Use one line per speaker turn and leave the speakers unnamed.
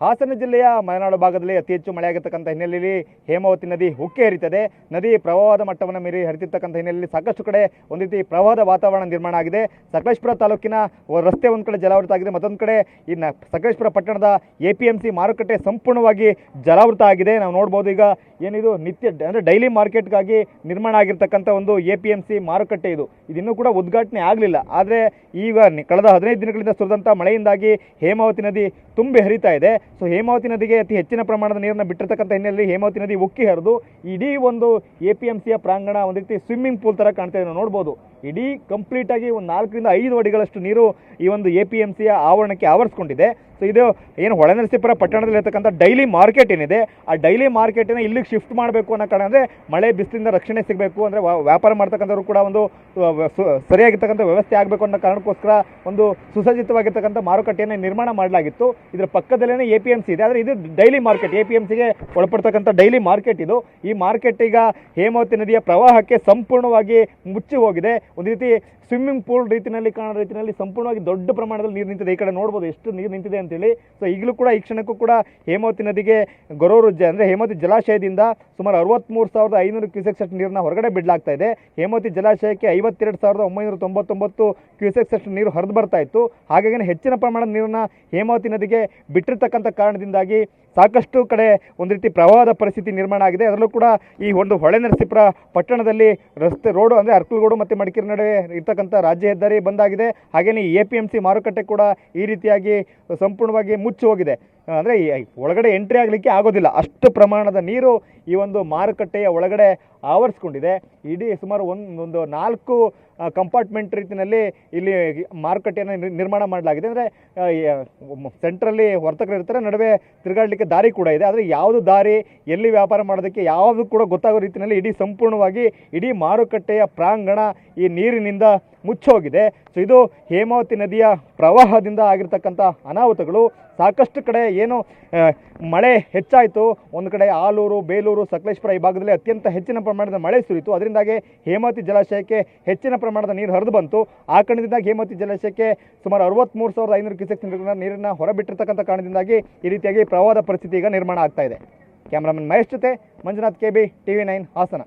ಹಾಸನ ಜಿಲ್ಲೆಯ ಮಲೆನಾಡು ಭಾಗದಲ್ಲಿ ಅತಿ ಹೆಚ್ಚು ಮಳೆಯಾಗಿರ್ತಕ್ಕಂಥ ಹಿನ್ನೆಲೆಯಲ್ಲಿ ಹೇಮಾವತಿ ನದಿ ಉಕ್ಕಿ ಹರಿತದೆ. ನದಿ ಪ್ರವಾಹದ ಮಟ್ಟವನ್ನು ಮೀರಿ ಹರಿತಿರ್ತಕ್ಕಂಥ ಹಿನ್ನೆಲೆಯಲ್ಲಿ ಸಾಕಷ್ಟು ಕಡೆ ಒಂದು ರೀತಿ ಪ್ರವಾಹದ ವಾತಾವರಣ ನಿರ್ಮಾಣ ಆಗಿದೆ. ಸಕಲೇಶಪುರ ತಾಲೂಕಿನ ರಸ್ತೆ ಒಂದು ಕಡೆ ಜಲಾವೃತ ಆಗಿದೆ, ಮತ್ತೊಂದು ಕಡೆ ಇನ್ನು ಸಕಲೇಶಪುರ ಪಟ್ಟಣದ APMC ಮಾರುಕಟ್ಟೆ ಸಂಪೂರ್ಣವಾಗಿ ಜಲಾವೃತ ಆಗಿದೆ. ನಾವು ನೋಡ್ಬೋದು ಈಗ ಏನಿದು ನಿತ್ಯ ಅಂದರೆ ಡೈಲಿ ಮಾರ್ಕೆಟ್ಗಾಗಿ ನಿರ್ಮಾಣ ಆಗಿರ್ತಕ್ಕಂಥ ಒಂದು APMC ಮಾರುಕಟ್ಟೆ ಇದಿನ್ನೂ ಕೂಡ ಉದ್ಘಾಟನೆ ಆಗಲಿಲ್ಲ. ಆದರೆ ಈಗ ಕಳೆದ 15 ದಿನಗಳಿಂದ ಸುರಿದಂಥ ಮಳೆಯಿಂದಾಗಿ ಹೇಮಾವತಿ ನದಿ ತುಂಬಿ ಹರಿತಾ ಇದೆ. ಸೊ ಹೇಮಾವತಿ ನದಿಗೆ ಅತಿ ಹೆಚ್ಚಿನ ಪ್ರಮಾಣದ ನೀರನ್ನು ಬಿಟ್ಟಿರ್ತಕ್ಕಂಥ ಹಿನ್ನೆಲೆಯಲ್ಲಿ ಹೇಮಾವತಿ ನದಿ ಉಕ್ಕಿ ಹರಿದು ಇಡೀ ಒಂದು APMCಯ ಪ್ರಾಂಗಣ ಒಂದು ರೀತಿ ಸ್ವಿಮ್ಮಿಂಗ್ ಪೂಲ್ ಥರ ಕಾಣ್ತಾ ಇದೆ. ನೋಡ್ಬೋದು ಇಡೀ ಕಂಪ್ಲೀಟಾಗಿ ಒಂದು 4 ರಿಂದ 5 ಅಡಿಗಳಷ್ಟು ನೀರು ಈ ಒಂದು APMCಯ ಆವರಣಕ್ಕೆ ಆವರಿಸ್ಕೊಂಡಿದೆ. ಸೊ ಇದು ಏನು ಹೊಳೆನರಸೀಪುರ ಪಟ್ಟಣದಲ್ಲಿ ಇರ್ತಕ್ಕಂಥ ಡೈಲಿ ಮಾರ್ಕೆಟ್ ಏನಿದೆ, ಆ ಡೈಲಿ ಮಾರ್ಕೆಟನ್ನು ಇಲ್ಲಿಗೆ ಶಿಫ್ಟ್ ಮಾಡಬೇಕು ಅನ್ನೋ ಕಾರಣ ಅಂದರೆ ಮಳೆ ಬಿಸಿಲಿಂದ ರಕ್ಷಣೆ ಸಿಗಬೇಕು, ಅಂದರೆ ವ್ಯಾಪಾರ ಮಾಡ್ತಕ್ಕಂಥವ್ರು ಕೂಡ ಒಂದು ಸರಿಯಾಗಿರ್ತಕ್ಕಂಥ ವ್ಯವಸ್ಥೆ ಆಗಬೇಕು ಅನ್ನೋ ಕಾರಣಕ್ಕೋಸ್ಕರ ಒಂದು ಸುಸಜ್ಜಿತವಾಗಿರ್ತಕ್ಕಂಥ ಮಾರುಕಟ್ಟೆಯನ್ನು ನಿರ್ಮಾಣ ಮಾಡಲಾಗಿತ್ತು. ಇದರ ಪಕ್ಕದಲ್ಲೇ APMC ಇದೆ, ಆದರೆ ಇದು ಡೈಲಿ ಮಾರ್ಕೆಟ್, APMCಗೆ ಒಳಪಡ್ತಕ್ಕಂಥ ಡೈಲಿ ಮಾರ್ಕೆಟ್ ಇದು. ಈ ಮಾರ್ಕೆಟ್ ಈಗ ಹೇಮಾವತಿ ನದಿಯ ಪ್ರವಾಹಕ್ಕೆ ಸಂಪೂರ್ಣವಾಗಿ ಮುಚ್ಚಿ ಹೋಗಿದೆ. ಒಂದು ರೀತಿ ಸ್ವಿಮ್ಮಿಂಗ್ ಪೂಲ್ ರೀತಿಯಲ್ಲಿ ಕಾಣೋ ರೀತಿಯಲ್ಲಿ ಸಂಪೂರ್ಣವಾಗಿ ದೊಡ್ಡ ಪ್ರಮಾಣದಲ್ಲಿ ನೀರು ನಿಂತಿದೆ. ಈ ಕಡೆ ನೋಡ್ಬೋದು ಎಷ್ಟು ನೀರು ನಿಂತಿದೆ ಅಂತೇಳಿ. ಸೊ ಈಗಲೂ ಕೂಡ ಈ ಕ್ಷಣಕ್ಕೂ ಕೂಡ ಹೇಮಾವತಿ ನದಿಗೆ ಗೊರೂರು ಅಂದರೆ ಹೇಮಾವತಿ ಜಲಾಶಯದಿಂದ ಸುಮಾರು 63,500 ಕ್ಯೂಸೆಕ್ಸ್ ಅಷ್ಟು ನೀರನ್ನ ಹೊರಗಡೆ ಬಿಡಲಾಗ್ತಾ ಇದೆ. ಹೇಮಾವತಿ ಜಲಾಶಯಕ್ಕೆ 52,999 ಕ್ಯೂಸೆಕ್ಸ್ ಅಷ್ಟು ನೀರು ಹರಿದು ಬರ್ತಾ ಇತ್ತು. ಹಾಗಾಗಿ ಹೆಚ್ಚಿನ ಪ್ರಮಾಣದ ನೀರನ್ನ ಹೇಮಾವತಿ ನದಿಗೆ ಬಿಟ್ಟಿರ್ತಕ್ಕಂಥ ಕಾರಣದಿಂದಾಗಿ ಸಾಕಷ್ಟು ಕಡೆ ಒಂದು ರೀತಿ ಪ್ರವಾಹದ ಪರಿಸ್ಥಿತಿ ನಿರ್ಮಾಣ ಆಗಿದೆ. ಅದರಲ್ಲೂ ಕೂಡ ಈ ಒಂದು ಹೊಳೆನರಸೀಪುರ ಪಟ್ಟಣದಲ್ಲಿ ರಸ್ತೆ ರೋಡು ಅಂದರೆ ಅರ್ಕಲ್ಗೋಡು ಮತ್ತು ಮಡಿಕೇರಿ ನಡುವೆ ಇರ್ತಕ್ಕಂಥ ರಾಜ್ಯ ಹೆದ್ದಾರಿ ಬಂದಾಗಿದೆ. ಹಾಗೆಯೇ APMC ಮಾರುಕಟ್ಟೆ ಕೂಡ ಈ ರೀತಿಯಾಗಿ ಸಂಪೂರ್ಣವಾಗಿ ಮುಚ್ಚಿ ಹೋಗಿದೆ. ಅಂದರೆ ಒಳಗಡೆ ಎಂಟ್ರಿ ಆಗಲಿಕ್ಕೆ ಆಗೋದಿಲ್ಲ, ಅಷ್ಟು ಪ್ರಮಾಣದ ನೀರು ಈ ಒಂದು ಮಾರುಕಟ್ಟೆಯ ಒಳಗಡೆ ಆವರಿಸ್ಕೊಂಡಿದೆ. ಇಡೀ ಸುಮಾರು ಒಂದು 4 ಕಂಪಾರ್ಟ್ಮೆಂಟ್ ರೀತಿಯಲ್ಲಿ ಇಲ್ಲಿ ಮಾರುಕಟ್ಟೆಯನ್ನು ನಿರ್ಮಾಣ ಮಾಡಲಾಗಿದೆ. ಅಂದರೆ ಸೆಂಟ್ರಲ್ಲಿ ವರ್ತಕರು ಇರ್ತಾರೆ, ನಡುವೆ ತಿರುಗಾಡಲಿಕ್ಕೆ ದಾರಿ ಕೂಡ ಇದೆ. ಆದರೆ ಯಾವುದು ದಾರಿ, ಎಲ್ಲಿ ವ್ಯಾಪಾರ ಮಾಡೋದಕ್ಕೆ ಯಾವುದು ಕೂಡ ಗೊತ್ತಾಗೋ ರೀತಿಯಲ್ಲಿ ಇಡೀ ಸಂಪೂರ್ಣವಾಗಿ ಇಡೀ ಮಾರುಕಟ್ಟೆಯ ಪ್ರಾಂಗಣ ಈ ನೀರಿನಿಂದ ಮುಚ್ಚೋಗಿದೆ. ಸೊ ಇದು ಹೇಮಾವತಿ ನದಿಯ ಪ್ರವಾಹದಿಂದ ಆಗಿರ್ತಕ್ಕಂಥ ಅನಾಹುತಗಳು. ಸಾಕಷ್ಟು ಕಡೆ ಏನು ಮಳೆ ಹೆಚ್ಚಾಯಿತು, ಒಂದು ಕಡೆ ಆಲೂರು, ಬೇಲೂರು, ಸಕಲೇಶಪುರ ಈ ಭಾಗದಲ್ಲಿ ಅತ್ಯಂತ ಹೆಚ್ಚಿನ ಪ್ರಮಾಣದ ಮಳೆ ಸುರಿಯಿತು. ಅದರಿಂದಾಗಿ ಹೇಮಾವತಿ ಜಲಾಶಯಕ್ಕೆ ಹೆಚ್ಚಿನ ಪ್ರಮಾಣದ ನೀರು ಹರಿದು ಬಂತು. ಆ ಕಾರಣದಿಂದಾಗಿ ಹೇಮಾವತಿ ಜಲಾಶಯಕ್ಕೆ ಸುಮಾರು 63,500 ಕ್ಯೂಸೆಕ್ಸ್ ನೀರನ್ನು ಹೊರಬಿಟ್ಟಿರ್ತಕ್ಕಂಥ ಕಾರಣದಿಂದಾಗಿ ಈ ರೀತಿಯಾಗಿ ಪ್ರವಾಹದ ಪರಿಸ್ಥಿತಿ ಈಗ ನಿರ್ಮಾಣ ಆಗ್ತಾ ಇದೆ. ಕ್ಯಾಮ್ರಾಮನ್ ಮಹೇಶ್ ಜೊತೆ ಮಂಜುನಾಥ್ KB, TV9 ಹಾಸನ.